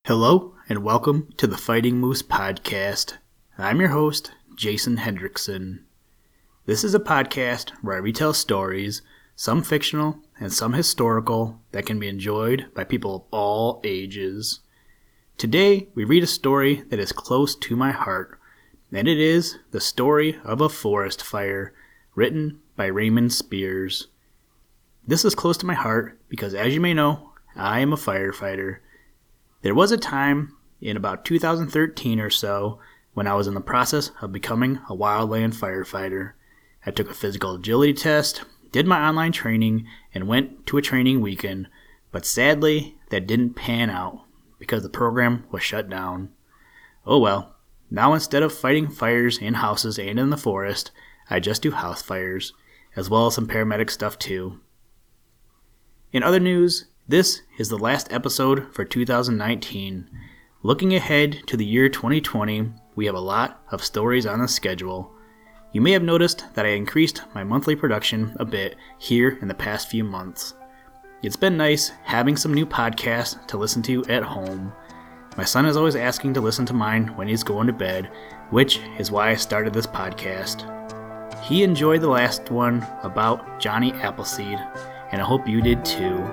Hello, and welcome to the Fighting Moose Podcast. I'm your host, Jason Hendrickson. This is a podcast where I retell stories, some fictional and some historical, that can be enjoyed by people of all ages. Today, we read a story that is close to my heart, and it is the story of a forest fire, written by Raymond Spears. This is close to my heart because, as you may know, I am a firefighter. There was a time in about 2013 or so when I was in the process of becoming a wildland firefighter. I took a physical agility test, did my online training, and went to a training weekend, but sadly that didn't pan out because the program was shut down. Oh well, now instead of fighting fires in houses and in the forest, I just do house fires, as well as some paramedic stuff too. In other news, this is the last episode for 2019. Looking ahead to the year 2020, we have a lot of stories on the schedule. You may have noticed that I increased my monthly production a bit here in the past few months. It's been nice having some new podcasts to listen to at home. My son is always asking to listen to mine when he's going to bed, which is why I started this podcast. He enjoyed the last one about Johnny Appleseed, and I hope you did too.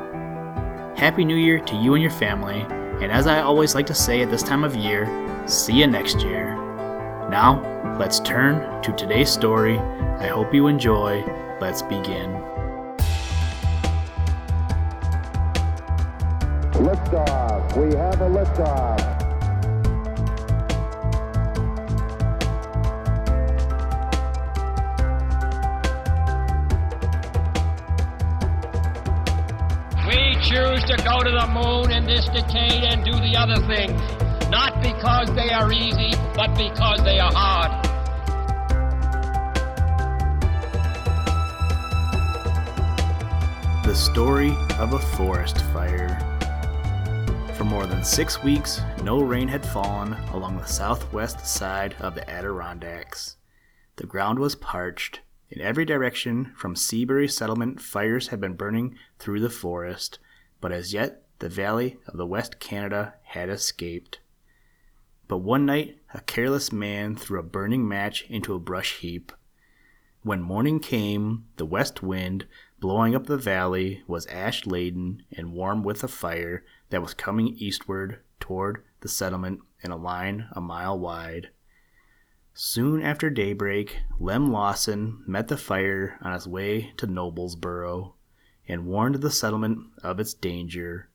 Happy New Year to you and your family, and as I always like to say at this time of year, see you next year. Now, let's turn to today's story. I hope you enjoy. Let's begin. Liftoff. We have a liftoff. Choose to go to the moon in this decade and do the other things, not because they are easy, but because they are hard. The story of a forest fire. For more than 6 weeks, no rain had fallen along the southwest side of the Aeronautics. The ground was parched. In every direction from Seabury Settlement, fires had been burning through the forest, but as yet the valley of the West Canada had escaped. But one night a careless man threw a burning match into a brush heap. When morning came, the west wind blowing up the valley was ash-laden and warm with a fire that was coming eastward toward the settlement in a line a mile wide. Soon after daybreak, Lem Lawson met the fire on his way to Noblesboro and warned the settlement of its danger.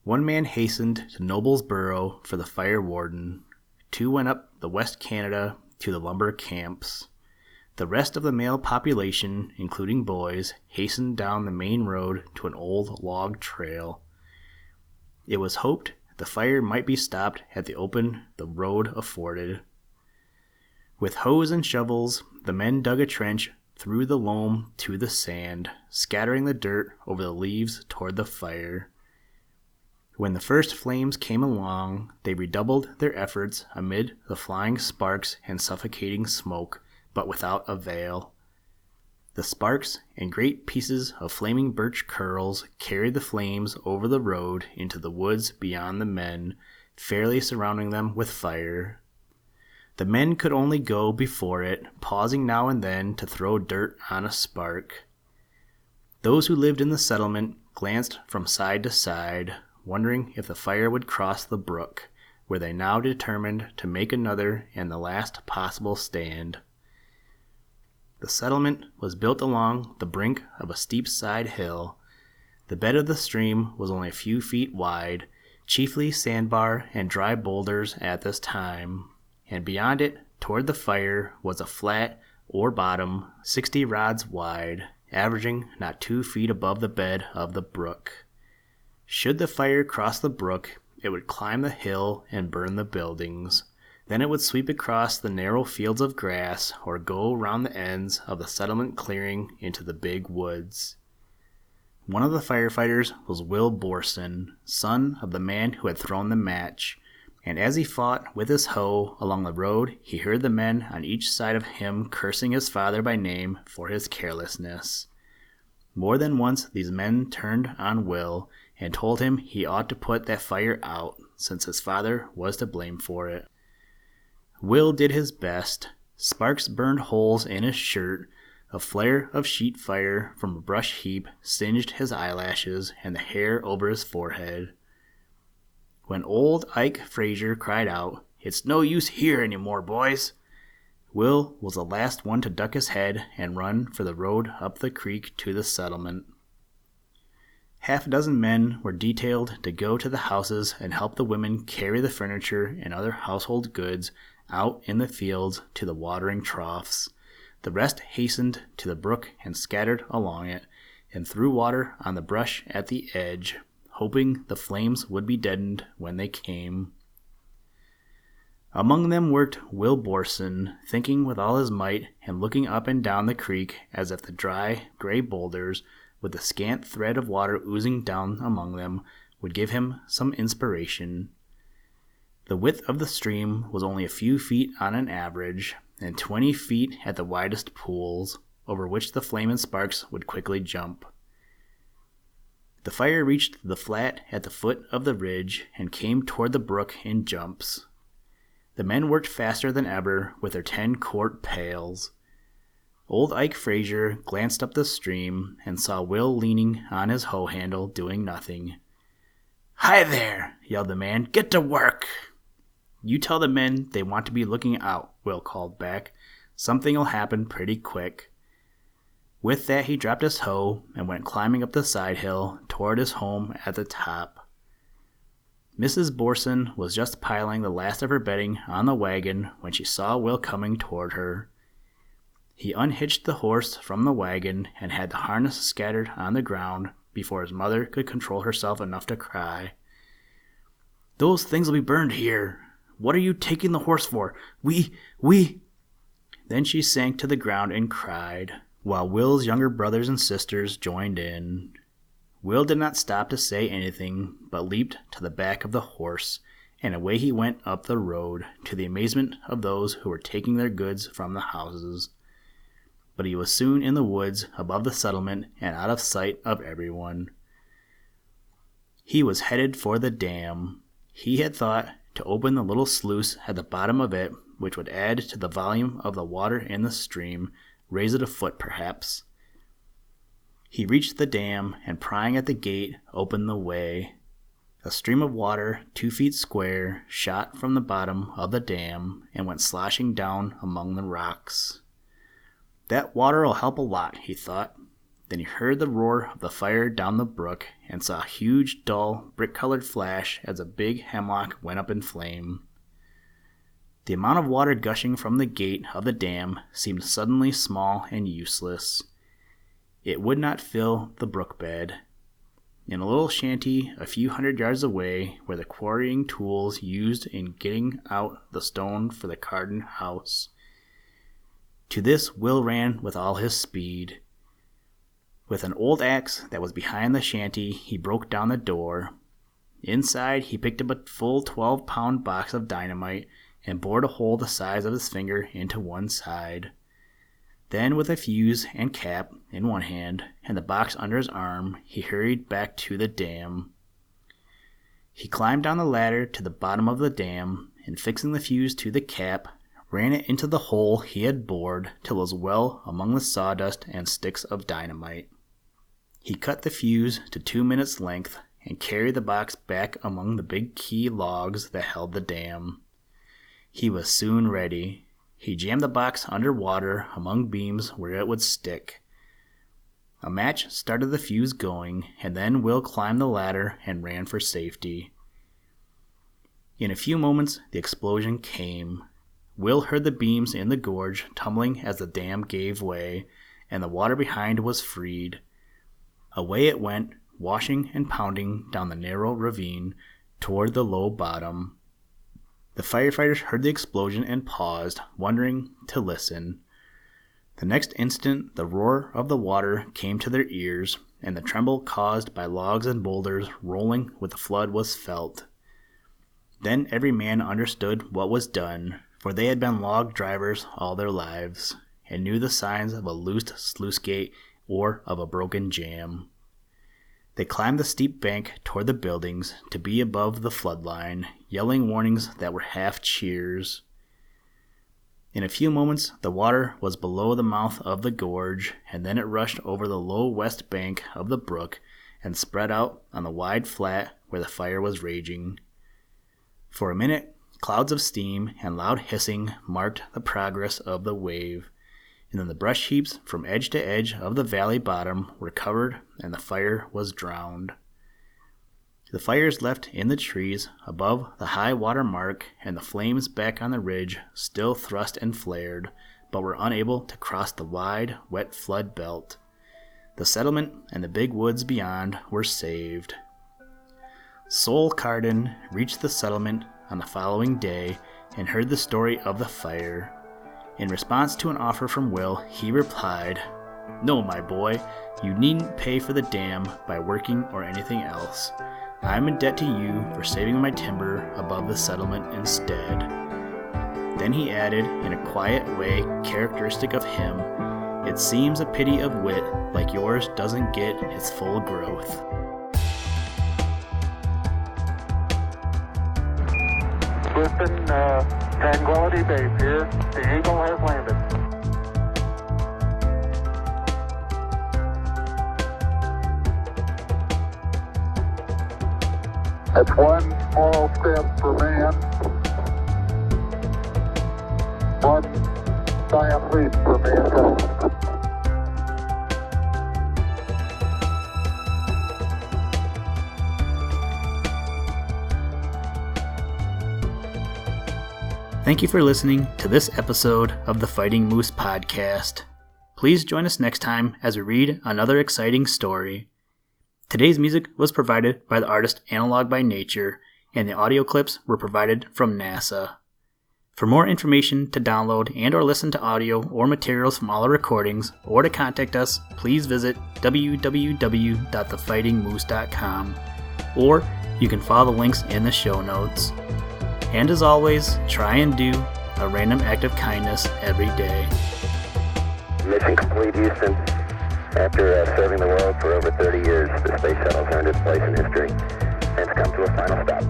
One man hastened to Noblesboro for the fire warden. 2 went up the West Canada to the lumber camps. The rest of the male population, including boys, hastened down the main road to an old log trail. It was hoped the fire might be stopped at the open the road afforded. With hoes and shovels, the men dug a trench through the loam to the sand, scattering the dirt over the leaves toward the fire. When the first flames came along, they redoubled their efforts amid the flying sparks and suffocating smoke, but without avail. The sparks and great pieces of flaming birch curls carried the flames over the road into the woods beyond the men, fairly surrounding them with fire. The men could only go before it, pausing now and then to throw dirt on a spark. Those who lived in the settlement glanced from side to side, wondering if the fire would cross the brook, where they now determined to make another and the last possible stand. The settlement was built along the brink of a steep side hill. The bed of the stream was only a few feet wide, chiefly sandbar and dry boulders at this time. And beyond it, toward the fire, was a flat or bottom 60 rods wide, averaging not 2 feet above the bed of the brook. Should the fire cross the brook, it would climb the hill and burn the buildings. Then it would sweep across the narrow fields of grass or go round the ends of the settlement clearing into the big woods. One of the firefighters was Will Borson, son of the man who had thrown the match. And as he fought with his hoe along the road, he heard the men on each side of him cursing his father by name for his carelessness. More than once these men turned on Will and told him he ought to put that fire out, since his father was to blame for it. Will did his best. Sparks burned holes in his shirt. A flare of sheet fire from a brush heap singed his eyelashes and the hair over his forehead. When old Ike Frazier cried out, "It's no use here anymore, boys," Will was the last one to duck his head and run for the road up the creek to the settlement. Half a dozen men were detailed to go to the houses and help the women carry the furniture and other household goods out in the fields to the watering troughs. The rest hastened to the brook and scattered along it, and threw water on the brush at the edge, hoping the flames would be deadened when they came. Among them worked Will Borson, thinking with all his might and looking up and down the creek as if the dry, gray boulders, with the scant thread of water oozing down among them, would give him some inspiration. The width of the stream was only a few feet on an average, and 20 feet at the widest pools, over which the flame and sparks would quickly jump. The fire reached the flat at the foot of the ridge and came toward the brook in jumps. The men worked faster than ever with their 10-quart pails. Old Ike Frazier glanced up the stream and saw Will leaning on his hoe handle doing nothing. "Hi there!" yelled the man. "Get to work!" "You tell the men they want to be looking out," Will called back. "Something'll happen pretty quick." With that he dropped his hoe and went climbing up the side hill toward his home at the top. Mrs. Borson was just piling the last of her bedding on the wagon when she saw Will coming toward her. He unhitched the horse from the wagon and had the harness scattered on the ground before his mother could control herself enough to cry. "Those things will be burned here. What are you taking the horse for? We... Then she sank to the ground and cried, while Will's younger brothers and sisters joined in. Will did not stop to say anything, but leaped to the back of the horse, and away he went up the road, to the amazement of those who were taking their goods from the houses. But he was soon in the woods above the settlement and out of sight of everyone. He was headed for the dam. He had thought to open the little sluice at the bottom of it, which would add to the volume of the water in the stream, raise it a foot perhaps. He reached the dam and, prying at the gate, opened the way. A stream of water, 2 feet square, shot from the bottom of the dam and went sloshing down among the rocks. "That water'll help a lot," he thought. Then he heard the roar of the fire down the brook and saw a huge, dull, brick-colored flash as a big hemlock went up in flame. The amount of water gushing from the gate of the dam seemed suddenly small and useless. It would not fill the brook bed. In a little shanty a few hundred yards away were the quarrying tools used in getting out the stone for the Carden house. To this Will ran with all his speed. With an old axe that was behind the shanty, he broke down the door. Inside, he picked up a full 12-pound box of dynamite and bored a hole the size of his finger into one side. Then, with a fuse and cap in one hand and the box under his arm, he hurried back to the dam. He climbed down the ladder to the bottom of the dam and, fixing the fuse to the cap, ran it into the hole he had bored till it was well among the sawdust and sticks of dynamite. He cut the fuse to 2 minutes' length and carried the box back among the big key logs that held the dam. He was soon ready. He jammed the box under water among beams where it would stick. A match started the fuse going, and then Will climbed the ladder and ran for safety. In a few moments the explosion came. Will heard the beams in the gorge tumbling as the dam gave way, and the water behind was freed. Away it went, washing and pounding down the narrow ravine toward the low bottom. The firefighters heard the explosion and paused, wondering to listen. The next instant the roar of the water came to their ears, and the tremble caused by logs and boulders rolling with the flood was felt. Then every man understood what was done, for they had been log drivers all their lives, and knew the signs of a loosed sluice gate or of a broken jam. They climbed the steep bank toward the buildings to be above the flood line, yelling warnings that were half cheers. In a few moments, the water was below the mouth of the gorge, and then it rushed over the low west bank of the brook and spread out on the wide flat where the fire was raging. For a minute, clouds of steam and loud hissing marked the progress of the wave, and then the brush heaps from edge to edge of the valley bottom were covered and the fire was drowned. The fires left in the trees above the high water mark and the flames back on the ridge still thrust and flared, but were unable to cross the wide, wet flood belt. The settlement and the big woods beyond were saved. Sol Cardin reached the settlement on the following day and heard the story of the fire. In response to an offer from Will, he replied, "No, my boy, you needn't pay for the dam by working or anything else. I am in debt to you for saving my timber above the settlement instead." Then he added, in a quiet way characteristic of him, "It seems a pity of wit like yours doesn't get its full growth." Houston, Tranquility Base here. The Eagle has landed. That's one small step for man, one giant leap for mankind. Thank you for listening to this episode of the Fighting Moose podcast. Please join us next time as we read another exciting story. Today's music was provided by the artist Analog by Nature, and the audio clips were provided from NASA. For more information to download and or listen to audio or materials from all our recordings, or to contact us, please visit www.thefightingmoose.com, or you can follow the links in the show notes. And as always, try and do a random act of kindness every day. Mission complete, Houston. After serving the world for over 30 years, the space shuttle's earned its place in history, and it's come to a final stop.